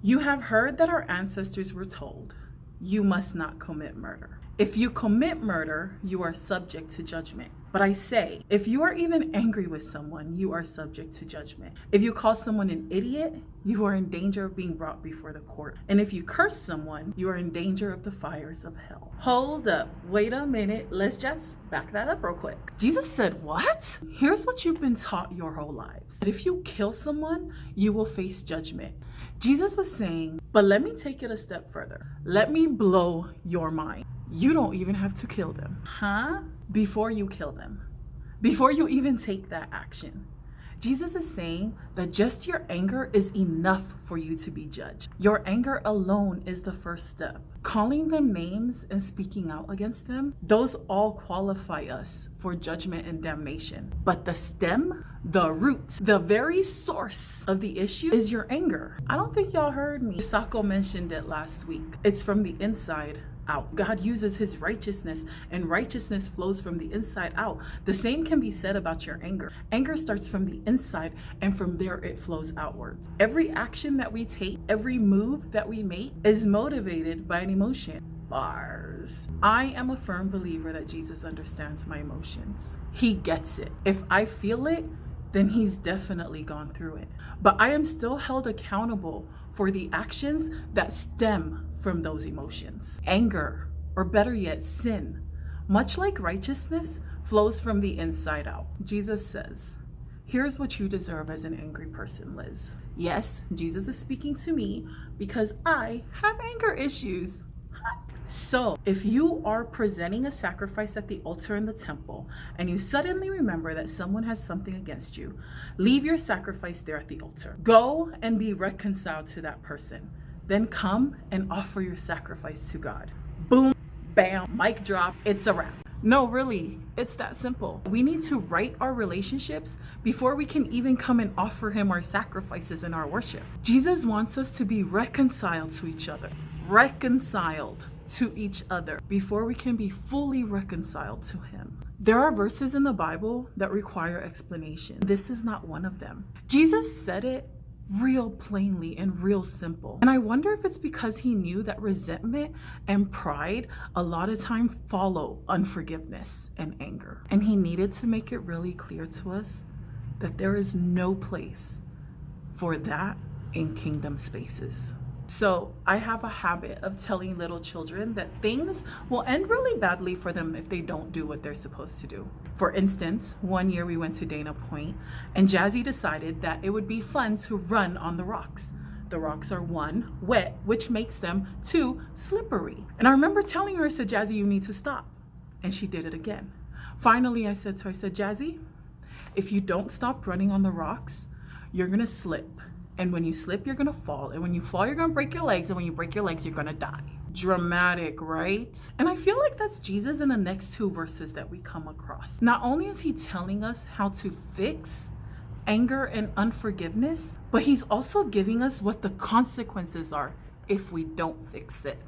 You have heard that our ancestors were told, you must not commit murder. If you commit murder, you are subject to judgment. But I say, if you are even angry with someone, you are subject to judgment. If you call someone an idiot, you are in danger of being brought before the court. And if you curse someone, you are in danger of the fires of hell. Hold up, wait a minute, let's just back that up real quick. Jesus said, what? Here's what you've been taught your whole lives. That if you kill someone, you will face judgment. Jesus was saying, but let me take it a step further. Let me blow your mind. You don't even have to kill them. Huh? Before you kill them. Before you even take that action. Jesus is saying that just your anger is enough for you to be judged. Your anger alone is the first step. Calling them names and speaking out against them, those all qualify us for judgment and damnation. But the stem, the root, the very source of the issue is your anger. I don't think y'all heard me. Sako mentioned it last week. It's from the inside out. God uses his righteousness, and righteousness flows from the inside out. The same can be said about your anger. Anger starts from the inside, and from there it flows outwards. Every action that we take, every move that we make is motivated by an emotion. Bars. I am a firm believer that Jesus understands my emotions. He gets it. If I feel it, then he's definitely gone through it. But I am still held accountable for the actions that stem from those emotions. Anger, or better yet, sin, much like righteousness, flows from the inside out. Jesus says, here's what you deserve as an angry person, Liz. Yes, Jesus is speaking to me because I have anger issues. So if you are presenting a sacrifice at the altar in the temple and you suddenly remember that someone has something against you, leave your sacrifice there at the altar. Go and be reconciled to that person. Then come and offer your sacrifice to God. Boom, bam, mic drop, it's a wrap. No, really, it's that simple. We need to right our relationships before we can even come and offer him our sacrifices and our worship. Jesus wants us to be reconciled to each other. Reconciled to each other before we can be fully reconciled to him. There are verses in the Bible that require explanation. This is not one of them. Jesus said it real plainly and real simple. And I wonder if it's because he knew that resentment and pride a lot of time follow unforgiveness and anger. And he needed to make it really clear to us that there is no place for that in kingdom spaces. So I have a habit of telling little children that things will end really badly for them if they don't do what they're supposed to do. For instance, one year we went to Dana Point and Jazzy decided that it would be fun to run on the rocks. The rocks are 1, wet, which makes them 2, slippery. And I remember telling her, I said, Jazzy, you need to stop. And she did it again. Finally, I said to her, Jazzy, if you don't stop running on the rocks, you're gonna slip. And when you slip, you're gonna fall. And when you fall, you're gonna break your legs. And when you break your legs, you're gonna die. Dramatic, right? And I feel like that's Jesus in the next 2 verses that we come across. Not only is he telling us how to fix anger and unforgiveness, but he's also giving us what the consequences are if we don't fix it.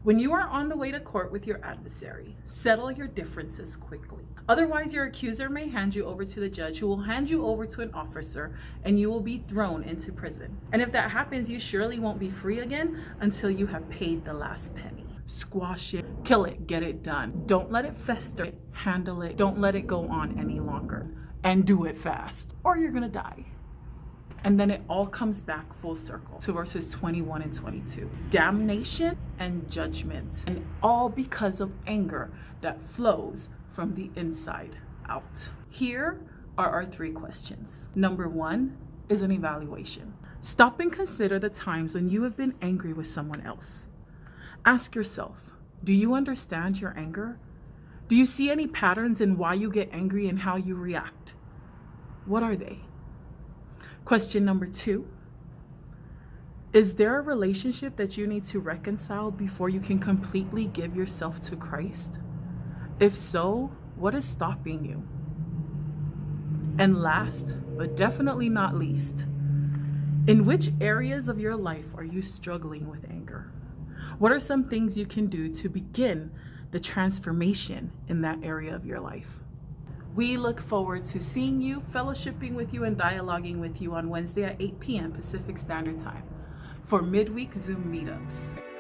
When you are on the way to court with your adversary, settle your differences quickly. Otherwise, your accuser may hand you over to the judge, who will hand you over to an officer, and you will be thrown into prison. And if that happens, you surely won't be free again until you have paid the last penny. Squash it, kill it, get it done. Don't let it fester, handle it. Don't let it go on any longer. And do it fast, or you're gonna die. And then it all comes back full circle to verses 21 and 22. Damnation and judgment, and all because of anger that flows from the inside out. Here are our 3 questions. Number 1 is an evaluation. Stop and consider the times when you have been angry with someone else. Ask yourself, do you understand your anger? Do you see any patterns in why you get angry and how you react? What are they? Question number 2, is there a relationship that you need to reconcile before you can completely give yourself to Christ? If so, what is stopping you? And last, but definitely not least, in which areas of your life are you struggling with anger? What are some things you can do to begin the transformation in that area of your life? We look forward to seeing you, fellowshipping with you, and dialoguing with you on Wednesday at 8 p.m. Pacific Standard Time. for midweek Zoom meetups.